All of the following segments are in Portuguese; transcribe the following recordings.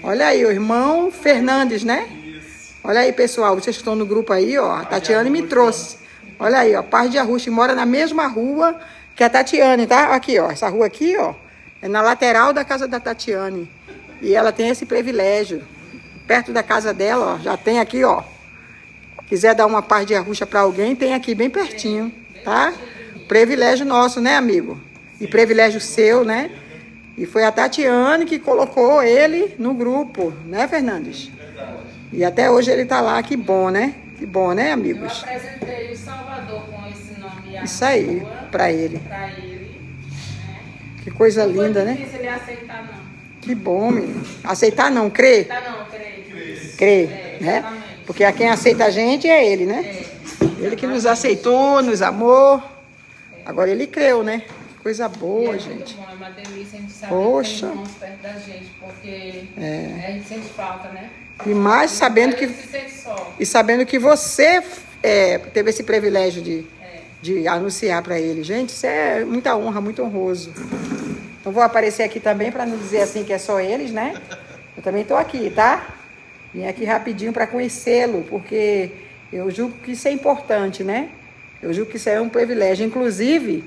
Olha aí, o irmão Fernandes, né? Olha aí, pessoal, vocês que estão no grupo aí, ó. A Tatiane me trouxe. Olha aí, ó, Paz de Arruxa, mora na mesma rua que a Tatiane, tá? Aqui, ó, essa rua aqui, ó, é na lateral da casa da Tatiane. E ela tem esse privilégio. Perto da casa dela, ó, já tem aqui, ó. Quiser dar uma Paz de Arruxa para alguém, tem aqui bem pertinho, tá? Privilégio nosso, né, amigo? E privilégio seu, né? E foi a Tatiane que colocou ele no grupo, né, Fernandes? E até hoje ele tá lá, que bom, né? Que bom, né, amigos? Eu apresentei o Salvador com esse nome. Isso aí, para ele. Pra ele, né? Que coisa Não linda, foi né? difícil ele aceitar, não. Que bom, menino. Aceitar não, crer. Aceitar não, creio. Crer, né? Exatamente. Porque a quem aceita a gente é ele, né? Ele que nos aceitou, nos amou. Agora ele creu, né? Que coisa boa, gente. Muito bom, é uma delícia a gente saber Poxa. que tem irmãos perto da gente, porque a gente sente falta, né? E mais sabendo A que, gente se sente só. e sabendo que você teve esse privilégio de anunciar para ele. Gente, isso é muita honra, muito honroso. Então vou aparecer aqui também para não dizer assim que é só eles, né? Eu também estou aqui, tá? Vim aqui rapidinho para conhecê-lo, porque eu julgo que isso é importante, né? Eu julgo que isso é um privilégio. Inclusive,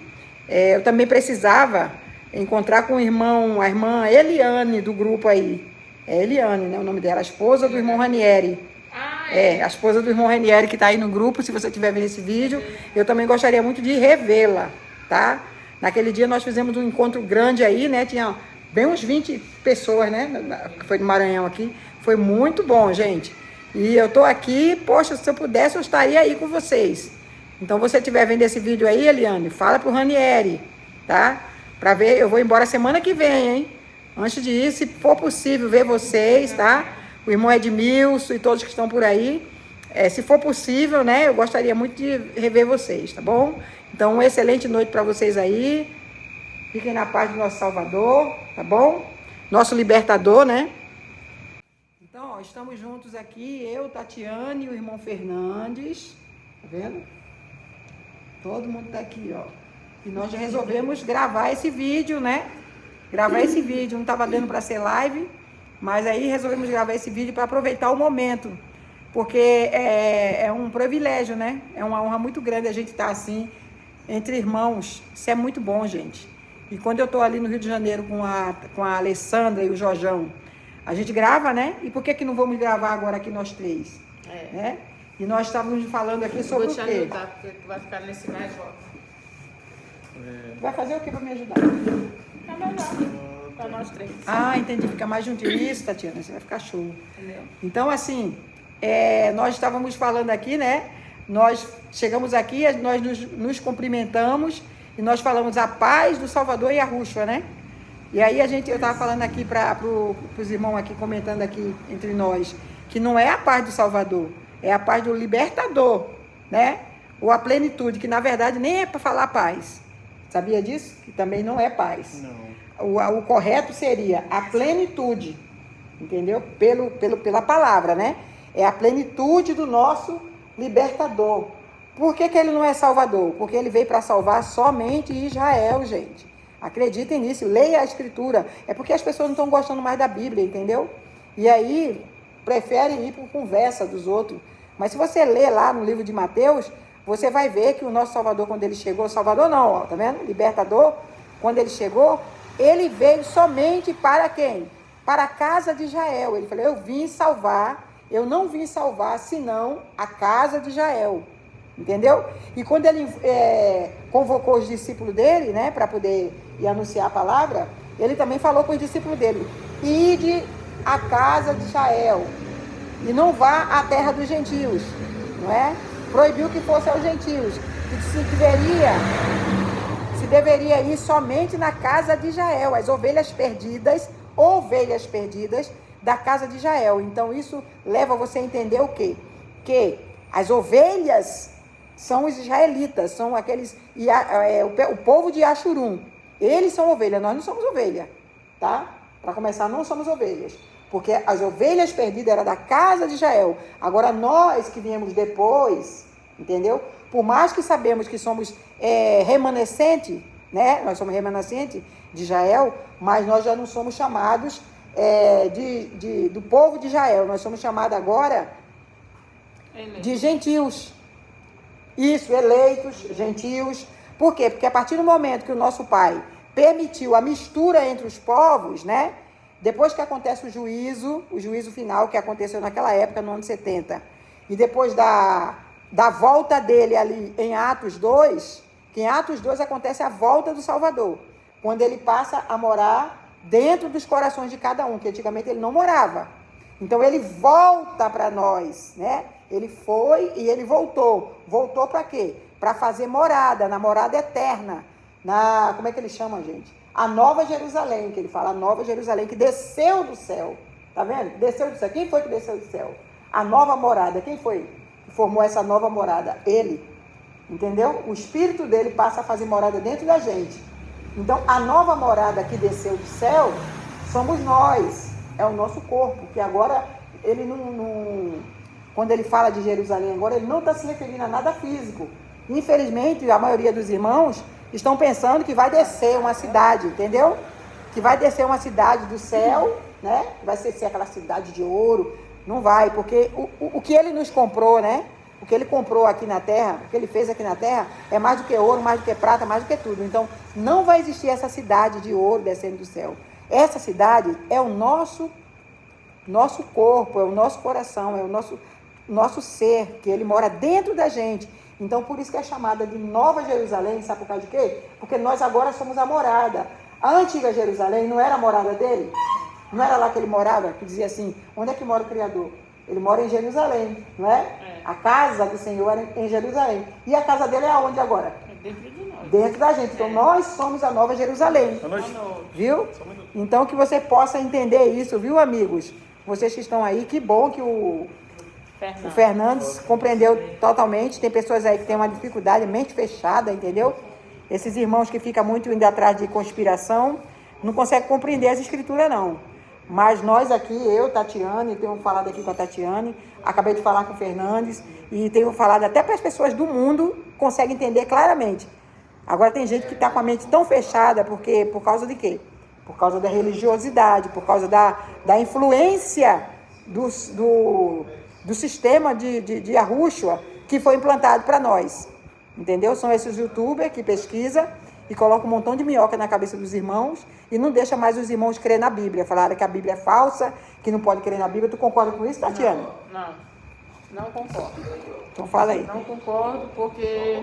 eu também precisava encontrar com o irmão, a irmã Eliane do grupo aí. É Eliane, né? O nome dela, a esposa do irmão Ranieri. A esposa do irmão Ranieri que está aí no grupo, se você estiver vendo esse vídeo. Eu também gostaria muito de revê-la, tá? Naquele dia nós fizemos um encontro grande aí, né? Tinha bem uns 20 pessoas, né? Que foi do Maranhão aqui. Foi muito bom, gente. E eu tô aqui, poxa, se eu pudesse, eu estaria aí com vocês. Então, você estiver vendo esse vídeo aí, Eliane, fala pro Ranieri, tá? Pra ver, eu vou embora semana que vem, hein? Antes de ir, se for possível, ver vocês, tá? O irmão Edmilson e todos que estão por aí. Se for possível, né? Eu gostaria muito de rever vocês, tá bom? Então, uma excelente noite para vocês aí. Fiquem na paz do nosso Salvador, tá bom? Nosso libertador, né? Então, ó, estamos juntos aqui, eu, Tatiane e o irmão Fernandes. Tá vendo? Todo mundo tá aqui, ó. E nós resolvemos gravar esse vídeo, né? Gravar esse vídeo. Não estava dando para ser live, mas aí resolvemos gravar esse vídeo para aproveitar o momento. Porque é um privilégio, né? É uma honra muito grande a gente estar assim, entre irmãos. Isso é muito bom, gente. E quando eu estou ali no Rio de Janeiro com a Alessandra e o Jorjão, a gente grava, né? E por que não vamos gravar agora aqui nós três? Né? E nós estávamos falando aqui sobre o quê? Vou te ajudar, porque tu vai ficar nesse mais volta. Tu vai fazer o que para me ajudar? Tá melhor. Pra nós três. Ah, entendi. Fica mais juntinho. Isso, Tatiana, você vai ficar show. Entendeu? Então, assim, nós estávamos falando aqui, né? Nós chegamos aqui, nós nos cumprimentamos e nós falamos a paz do Salvador e a Rússia, né? E aí eu estava falando aqui para os irmãos aqui, comentando aqui entre nós, que não é a paz do Salvador, é a paz do libertador, né? Ou a plenitude, que na verdade nem é para falar paz. Sabia disso? Que também não é paz. Não. O correto seria a plenitude, entendeu? Pela palavra, né? É a plenitude do nosso libertador. Por que ele não é salvador? Porque ele veio para salvar somente Israel, gente. Acreditem nisso, leia a escritura. É porque as pessoas não estão gostando mais da Bíblia, entendeu? E aí, preferem ir por conversa dos outros. Mas se você ler lá no livro de Mateus, você vai ver que o nosso Salvador, quando ele chegou, Salvador não, ó, tá vendo? Libertador, quando ele chegou, ele veio somente para quem? Para a casa de Israel. Ele falou, eu vim salvar, eu não vim salvar, senão a casa de Israel. Entendeu? E quando ele convocou os discípulos dele, né, para poder ir anunciar a palavra, ele também falou com os discípulos dele, ide à casa de Israel, e não vá à terra dos gentios, não é? Proibiu que fosse aos gentios, que se deveria ir somente na casa de Israel, as ovelhas perdidas da casa de Israel. Então isso leva você a entender o quê? Que as ovelhas são os israelitas, são aqueles, o povo de Ashurum. Eles são ovelhas, nós não somos ovelha, tá? Para começar, não somos ovelhas, porque as ovelhas perdidas eram da casa de Israel. Agora nós que viemos depois, entendeu? Por mais que sabemos que somos remanescente, né? Nós somos remanescente de Israel, mas nós já não somos chamados do povo de Israel. Nós somos chamados agora de gentios. Isso, eleitos, gentios. Por quê? Porque a partir do momento que o nosso Pai permitiu a mistura entre os povos, né? Depois que acontece o juízo final que aconteceu naquela época, no ano 70, e depois da volta dele ali em Atos 2, que em Atos 2 acontece a volta do Salvador, quando ele passa a morar dentro dos corações de cada um, que antigamente ele não morava. Então ele volta para nós, né? Ele foi e ele voltou. Voltou para quê? Para fazer morada, na morada eterna. Como é que ele chama, gente? A Nova Jerusalém, que ele fala, a Nova Jerusalém, que desceu do céu. Tá vendo? Desceu do céu. Quem foi que desceu do céu? A nova morada. Quem foi que formou essa nova morada? Ele. Entendeu? O Espírito dele passa a fazer morada dentro da gente. Então, a nova morada que desceu do céu somos nós. É o nosso corpo, que agora ele quando ele fala de Jerusalém agora, ele não está se referindo a nada físico. Infelizmente, a maioria dos irmãos estão pensando que vai descer uma cidade, entendeu? Que vai descer uma cidade do céu, né? Vai ser aquela cidade de ouro. Não vai, porque o que ele nos comprou, né? O que ele comprou aqui na terra, o que ele fez aqui na terra, é mais do que ouro, mais do que prata, mais do que tudo. Então, não vai existir essa cidade de ouro descendo do céu. Essa cidade é o nosso corpo, é o nosso coração, é o nosso ser, que ele mora dentro da gente. Então, por isso que é chamada de Nova Jerusalém, sabe por causa de quê? Porque nós agora somos a morada. A antiga Jerusalém não era a morada dele? Não era lá que ele morava? Que dizia assim, onde é que mora o Criador? Ele mora em Jerusalém, não é? A casa do Senhor era em Jerusalém. E a casa dele é aonde agora? É dentro de nós. Dentro da gente. Então, nós somos a Nova Jerusalém. Viu? Então, que você possa entender isso, viu, amigos? Vocês que estão aí, que bom que o Fernandes compreendeu totalmente. Tem pessoas aí que têm uma dificuldade, mente fechada, entendeu? Esses irmãos que ficam muito indo atrás de conspiração, não conseguem compreender as escrituras, não. Mas nós aqui, eu, Tatiane, tenho falado aqui com a Tatiane, acabei de falar com o Fernandes, e tenho falado até para as pessoas do mundo, conseguem entender claramente. Agora tem gente que está com a mente tão fechada, porque, por causa de quê? Por causa da religiosidade, por causa da influência do sistema de Yahushua que foi implantado para nós. Entendeu? São esses youtubers que pesquisam e colocam um montão de minhoca na cabeça dos irmãos e não deixa mais os irmãos crer na Bíblia. Falaram que a Bíblia é falsa, que não pode crer na Bíblia. Tu concorda com isso, Tatiana? Não concordo. Então fala aí. Não concordo, porque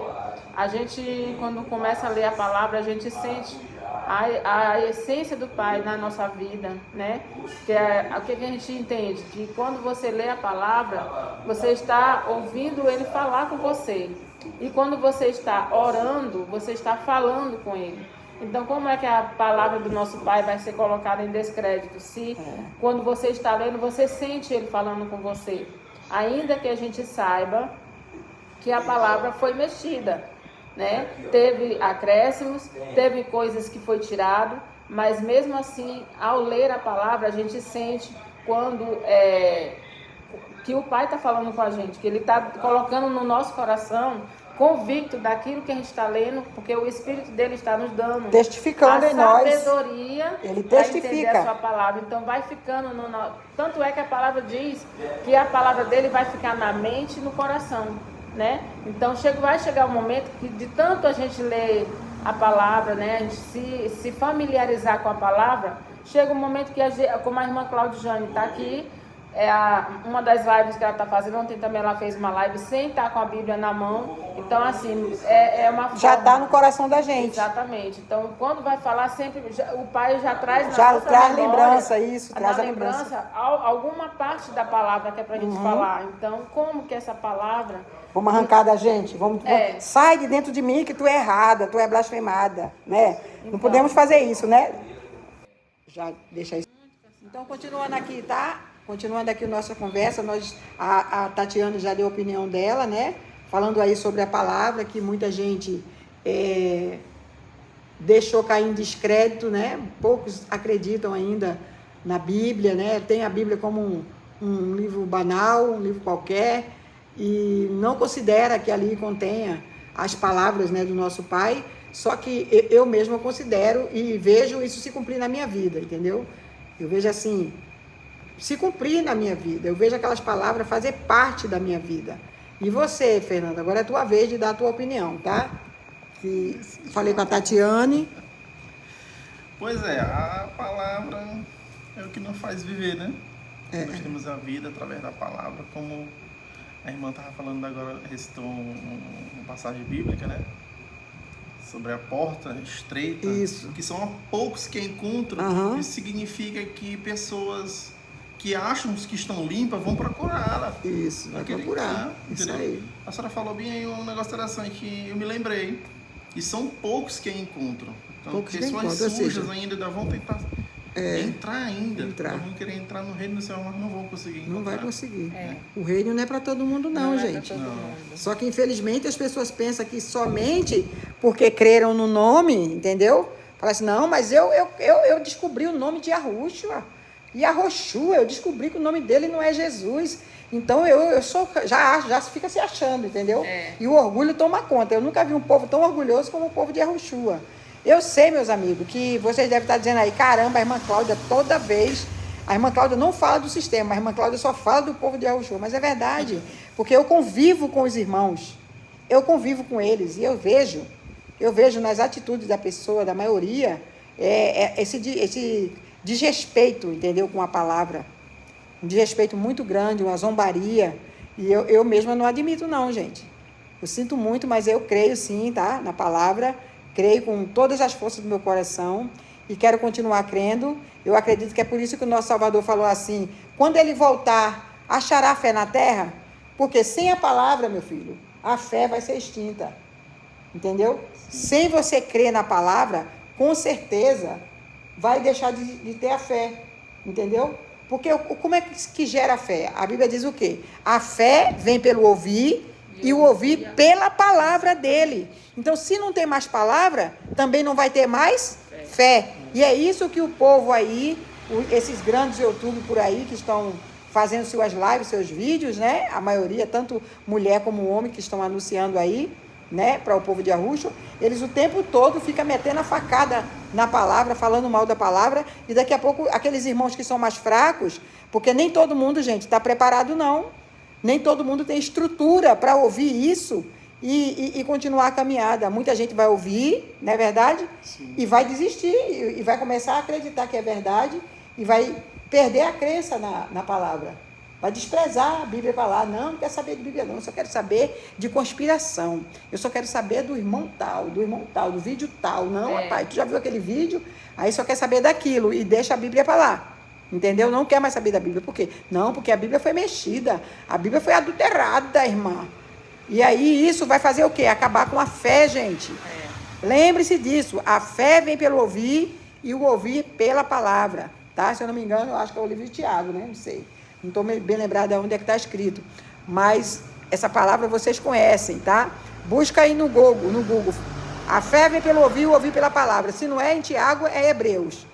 a gente, quando começa a ler a palavra, a gente sente a essência do Pai na nossa vida, né? O que a gente entende? Que quando você lê a palavra, você está ouvindo Ele falar com você. E quando você está orando, você está falando com Ele. Então, como é que a palavra do nosso Pai vai ser colocada em descrédito? Se quando você está lendo, você sente Ele falando com você. Ainda que a gente saiba que a palavra foi mexida, né? Teve acréscimos, teve coisas que foi tirado, mas mesmo assim, ao ler a palavra, a gente sente quando que o Pai está falando com a gente, que Ele está colocando no nosso coração convicto daquilo que a gente está lendo, porque o Espírito dele está nos dando testificando em nós. A sabedoria Ele testifica. Para entender a sua palavra. Então vai ficando no nosso... Tanto é que a palavra diz que a palavra dele vai ficar na mente e no coração, né? Então vai chegar um momento que de tanto a gente ler a palavra, né, a gente se familiarizar com a palavra, chega um momento que, como a irmã Claudiane está aqui, uma das lives que ela está fazendo, ontem também ela fez uma live sem estar com a Bíblia na mão. Então, assim, é uma forma... Já está no coração da gente. Exatamente. Então, quando vai falar, sempre o Pai já traz na já nossa traz memória, lembrança, isso, traz a lembrança. Alguma parte da palavra que é para a gente falar. Então, como que essa palavra... Vamos arrancar da gente. Sai de dentro de mim que tu é errada, tu é blasfemada, né? Então, não podemos fazer isso, né? Já deixa isso. Então, continuando aqui, tá? Continuando aqui a nossa conversa, a Tatiana já deu a opinião dela, né? Falando aí sobre a palavra, que muita gente deixou cair em descrédito, né? Poucos acreditam ainda na Bíblia, né? Tem a Bíblia como um livro banal, um livro qualquer, e não considera que ali contenha as palavras, né, do nosso Pai, só que eu mesma considero e vejo isso se cumprir na minha vida, entendeu? Eu vejo assim, se cumprir na minha vida. Eu vejo aquelas palavras fazer parte da minha vida. E você, Fernanda, agora é a tua vez de dar a tua opinião, tá? Que falei com a Tatiane. Pois é, a palavra é o que nos faz viver, né? Nós temos a vida através da palavra, como a irmã estava falando agora, recitou uma passagem bíblica, né? Sobre a porta estreita. Isso. Que são poucos que encontram. Isso significa que pessoas que acham que estão limpas vão procurá-la. Isso, vai procurar. Isso aí. A senhora falou bem aí um negócio interessante que eu me lembrei. E são poucos que encontram. Então, poucos pessoas sujas ainda vão tentar entrar ainda. Vão querer entrar no reino do Senhor, mas não vão conseguir encontrar. Não vai conseguir. O reino não é para todo mundo, não, gente. Só que, infelizmente, as pessoas pensam que somente porque creram no nome, entendeu? Fala assim, não, mas eu descobri o nome de Yahushua. Yahoshua, eu descobri que o nome dele não é Jesus. Então, eu sou, já fica se achando, entendeu? E o orgulho toma conta. Eu nunca vi um povo tão orgulhoso como o povo de Yahushua. Eu sei, meus amigos, que vocês devem estar dizendo aí, caramba, a irmã Cláudia toda vez, a irmã Cláudia não fala do sistema, a irmã Cláudia só fala do povo de Yahushua, mas é verdade, porque eu convivo com os irmãos, eu convivo com eles, e eu vejo nas atitudes da pessoa, da maioria, esse desrespeito, entendeu, com a palavra, um desrespeito muito grande, uma zombaria, e eu mesma não admito não, gente, eu sinto muito, mas eu creio sim, tá, na palavra. Creio com todas as forças do meu coração e quero continuar crendo. Eu acredito que é por isso que o nosso Salvador falou assim, quando ele voltar, achará fé na terra? Porque sem a palavra, meu filho, a fé vai ser extinta. Entendeu? Sim. Sem você crer na palavra, com certeza, vai deixar de ter a fé. Entendeu? Porque como é que gera a fé? A Bíblia diz o quê? A fé vem pelo ouvir e o ouvir pela palavra dele. Então, se não tem mais palavra, também não vai ter mais fé. E é isso que o povo aí, esses grandes YouTube por aí, que estão fazendo suas lives, seus vídeos, né? A maioria, tanto mulher como homem, que estão anunciando aí, né? Para o povo de Yahushua, eles o tempo todo ficam metendo a facada na palavra, falando mal da palavra, e daqui a pouco, aqueles irmãos que são mais fracos, porque nem todo mundo, gente, está preparado, não. Nem todo mundo tem estrutura para ouvir isso e continuar a caminhada. Muita gente vai ouvir, não é verdade? Sim. E vai desistir, e vai começar a acreditar que é verdade, e vai perder a crença na palavra. Vai desprezar a Bíblia e falar, não quero saber de Bíblia não, eu só quero saber de conspiração. Eu só quero saber do irmão tal, do vídeo tal. Não, rapaz, tu já viu aquele vídeo? Aí só quer saber daquilo e deixa a Bíblia para lá. Entendeu? Não quer mais saber da Bíblia. Por quê? Não, porque a Bíblia foi mexida. A Bíblia foi adulterada, irmã. E aí isso vai fazer o quê? Acabar com a fé, gente. Lembre-se disso. A fé vem pelo ouvir e o ouvir pela palavra. Tá? Se eu não me engano, eu acho que é o livro de Tiago, né? Não sei. Não estou bem lembrada onde é que está escrito. Mas essa palavra vocês conhecem, tá? Busca aí no Google. A fé vem pelo ouvir e o ouvir pela palavra. Se não é em Tiago, é Hebreus.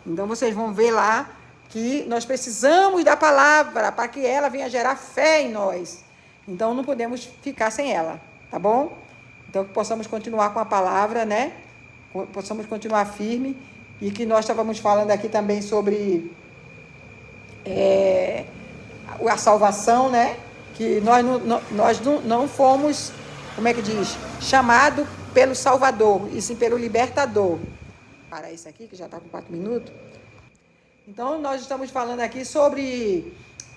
Então vocês vão ver lá que nós precisamos da palavra para que ela venha gerar fé em nós. Então, não podemos ficar sem ela, tá bom? Então, que possamos continuar com a palavra, né? Possamos continuar firme e que nós estávamos falando aqui também sobre a salvação, né? Que nós não fomos, como é que diz? Chamado pelo Salvador, e sim pelo Libertador. Para isso aqui, que já está com 4 minutos. Então, nós estamos falando aqui sobre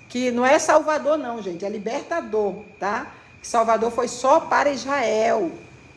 que não é Salvador não, gente, é Libertador, tá? Salvador foi só para Israel.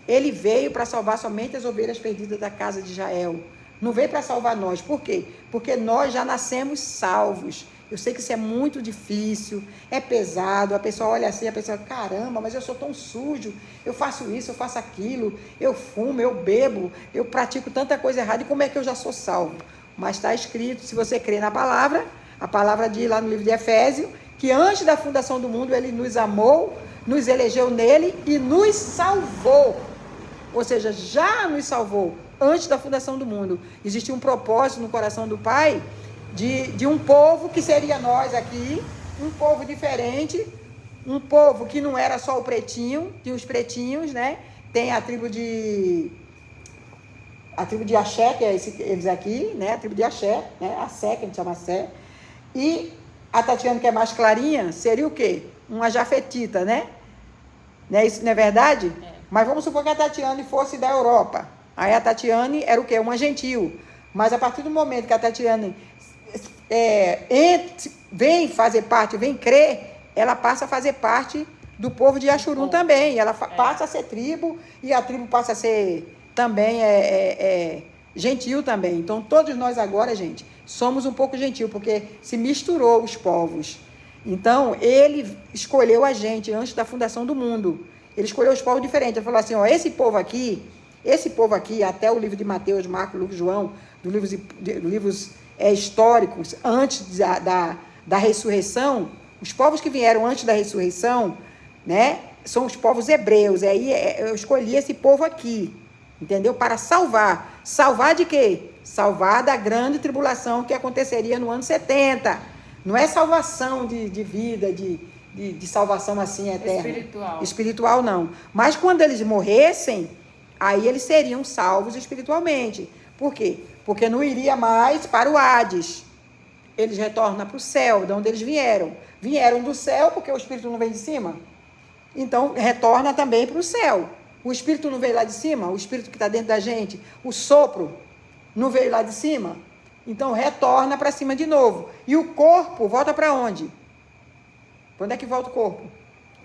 Ele veio para salvar somente as ovelhas perdidas da casa de Israel. Não veio para salvar nós. Por quê? Porque nós já nascemos salvos. Eu sei que isso é muito difícil, é pesado. A pessoa olha assim, a pessoa, caramba, mas eu sou tão sujo. Eu faço isso, eu faço aquilo. Eu fumo, eu bebo, eu pratico tanta coisa errada. E como é que eu já sou salvo? Mas está escrito, se você crê na palavra, a palavra diz lá no livro de Efésios, que antes da fundação do mundo, ele nos amou, nos elegeu nele e nos salvou. Ou seja, já nos salvou antes da fundação do mundo. Existia um propósito no coração do Pai de um povo que seria nós aqui, um povo diferente, um povo que não era só o pretinho, tinha os pretinhos, né? Tem a tribo de a tribo de Axé, que é eles aqui, né? A tribo de Axé, né? A Sé, que a gente chama Sé. E a Tatiane, que é mais clarinha, seria o quê? Uma jafetita, né? Isso não é verdade? É. Mas vamos supor que a Tatiane fosse da Europa. Aí a Tatiane era o quê? Uma gentil. Mas a partir do momento que a Tatiane vem fazer parte, vem crer, ela passa a fazer parte do povo de Axurum também. Ela passa a ser tribo e a tribo passa a ser também gentil também. Então, todos nós agora, gente, somos um pouco gentil, porque se misturou os povos. Então, ele escolheu a gente antes da fundação do mundo. Ele escolheu os povos diferentes. Ele falou assim, ó, esse povo aqui, até o livro de Mateus, Marcos, Lucas, João, dos livros históricos, antes da ressurreição, os povos que vieram antes da ressurreição, né, são os povos hebreus. Aí eu escolhi esse povo aqui, entendeu? Para salvar. Salvar de quê? Salvar da grande tribulação que aconteceria no ano 70. Não é salvação de vida, de salvação assim eterna. Espiritual não. Mas quando eles morressem, aí eles seriam salvos espiritualmente. Por quê? Porque não iria mais para o Hades. Eles retornam para o céu, de onde eles vieram. Vieram do céu, porque o espírito não vem de cima. Então, retorna também para o céu. O espírito não veio lá de cima? O espírito que está dentro da gente, o sopro, não veio lá de cima? Então, retorna para cima de novo. E o corpo volta para onde? Para onde é que volta o corpo?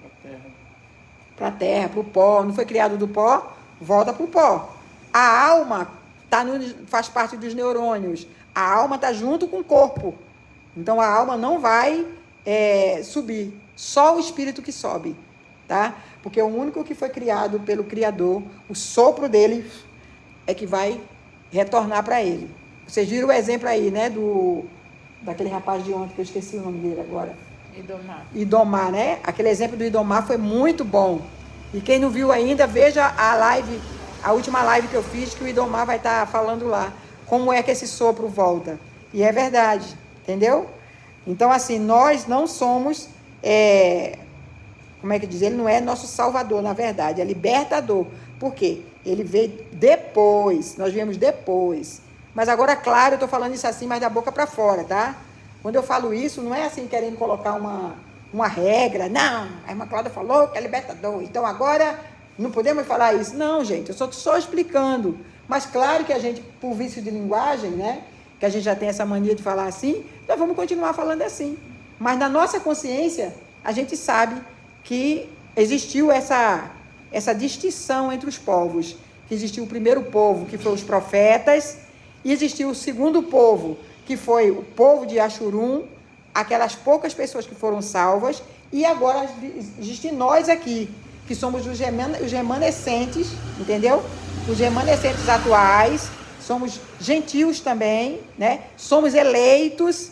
Para a terra. Para a terra, para o pó. Não foi criado do pó? Volta para o pó. A alma faz parte dos neurônios. A alma está junto com o corpo. Então, a alma não vai subir. Só o espírito que sobe. Tá? Porque o único que foi criado pelo Criador, o sopro dele, é que vai retornar para ele. Vocês viram o exemplo aí, né? Daquele rapaz de ontem, que eu esqueci o nome dele agora. Idomar, né? Aquele exemplo do Idomar foi muito bom. E quem não viu ainda, veja a última live que eu fiz, que o Idomar vai estar falando lá. Como é que esse sopro volta. E é verdade, entendeu? Então, assim, nós não somos... como é que diz? Ele não é nosso salvador, na verdade, é libertador. Por quê? Ele veio depois, nós viemos depois. Mas agora, claro, eu estou falando isso assim, mas da boca para fora, tá? Quando eu falo isso, não é assim querendo colocar uma regra. Não, a irmã Cláudia falou que é libertador, então agora não podemos falar isso. Não, gente, eu só explicando. Mas claro que a gente, por vício de linguagem, né? Que a gente já tem essa mania de falar assim, nós vamos continuar falando assim. Mas na nossa consciência, a gente sabe que existiu essa distinção entre os povos. Que existiu o primeiro povo, que foi os profetas, e existiu o segundo povo, que foi o povo de Axurum, aquelas poucas pessoas que foram salvas, e agora existe nós aqui, que somos os remanescentes, entendeu? Os remanescentes atuais, somos gentios também, né? Somos eleitos,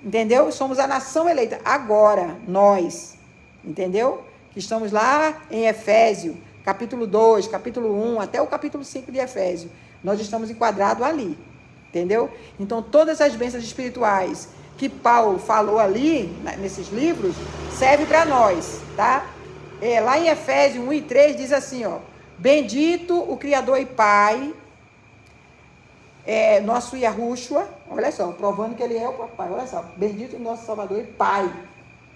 entendeu? Somos a nação eleita. Agora, nós, entendeu? Que estamos lá em Efésio, capítulo 2, capítulo 1, até o capítulo 5 de Efésio. Nós estamos enquadrados ali, entendeu? Então, todas as bênçãos espirituais que Paulo falou ali, nesses livros, serve para nós, tá? Lá em Efésios 1 e 3 diz assim, ó: bendito o Criador e Pai, nosso Yahushua, olha só, provando que ele é o Pai, olha só, bendito o nosso Salvador e Pai,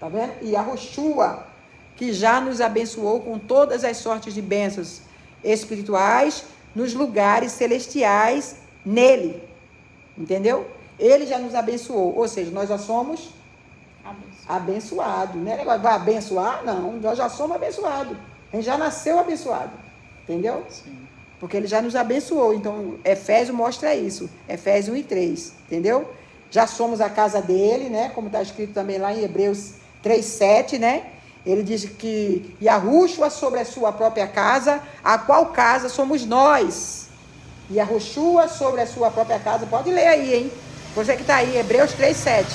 tá vendo? E Yahushua, que já nos abençoou com todas as sortes de bênçãos espirituais nos lugares celestiais nele, entendeu? Ele já nos abençoou, ou seja, nós já somos abençoados, né? Vai abençoar? Não, nós já somos abençoados, a gente já nasceu abençoado, entendeu? Sim. Porque ele já nos abençoou, então Efésio mostra isso, Efésios 1 e 3, entendeu? Já somos a casa dele, né? Como está escrito também lá em Hebreus 3:7, né? Ele diz que Yahushua sobre a sua própria casa, a qual casa somos nós. Yahushua sobre a sua própria casa, pode ler aí, hein? Você que está aí, Hebreus 3:7.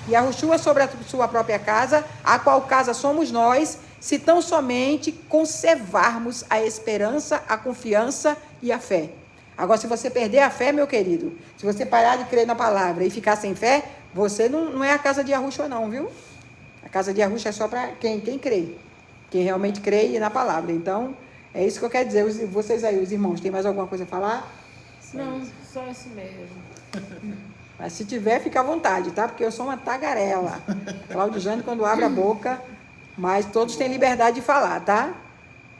Yahushua sobre a sua própria casa, a qual casa somos nós, se tão somente conservarmos a esperança, a confiança e a fé. Agora, se você perder a fé, meu querido, se você parar de crer na palavra e ficar sem fé, você não é a casa de Yahushua não, viu? A casa de Yahushua é só para quem crê. Quem realmente crê na palavra. Então, é isso que eu quero dizer. Vocês aí, os irmãos, tem mais alguma coisa a falar? Não, só esse mesmo. Mas se tiver, fica à vontade, tá? Porque eu sou uma tagarela. Cláudio Jânio, quando abre a boca, mas todos têm liberdade de falar, tá?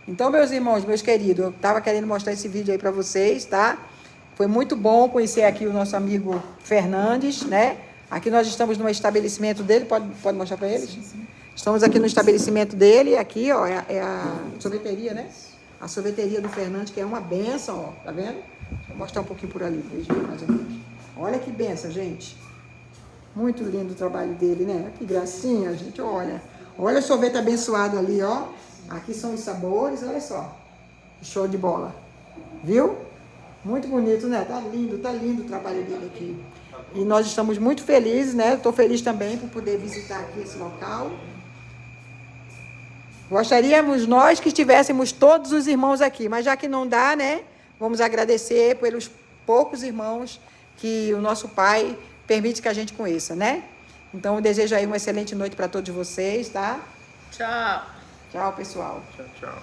Então, meus irmãos, meus queridos, eu estava querendo mostrar esse vídeo aí para vocês, tá? Foi muito bom conhecer aqui o nosso amigo Fernandes, né? Aqui nós estamos no estabelecimento dele, pode mostrar para eles? Sim. Estamos aqui no estabelecimento dele, aqui, ó, é a sorveteria, né? A sorveteria do Fernandes, que é uma benção, ó, tá vendo? Vou mostrar um pouquinho por ali, veja mais ou menos. Olha que benção, gente. Muito lindo o trabalho dele, né? Que gracinha, gente, olha. Olha o sorvete abençoado ali, ó. Aqui são os sabores, olha só. Show de bola. Viu? Muito bonito, né? Tá lindo o trabalho dele aqui. E nós estamos muito felizes, né? Estou feliz também por poder visitar aqui esse local. Gostaríamos nós que estivéssemos todos os irmãos aqui, mas já que não dá, né? Vamos agradecer pelos poucos irmãos que o nosso Pai permite que a gente conheça, né? Então, eu desejo aí uma excelente noite para todos vocês, tá? Tchau. Tchau, pessoal. Tchau, tchau.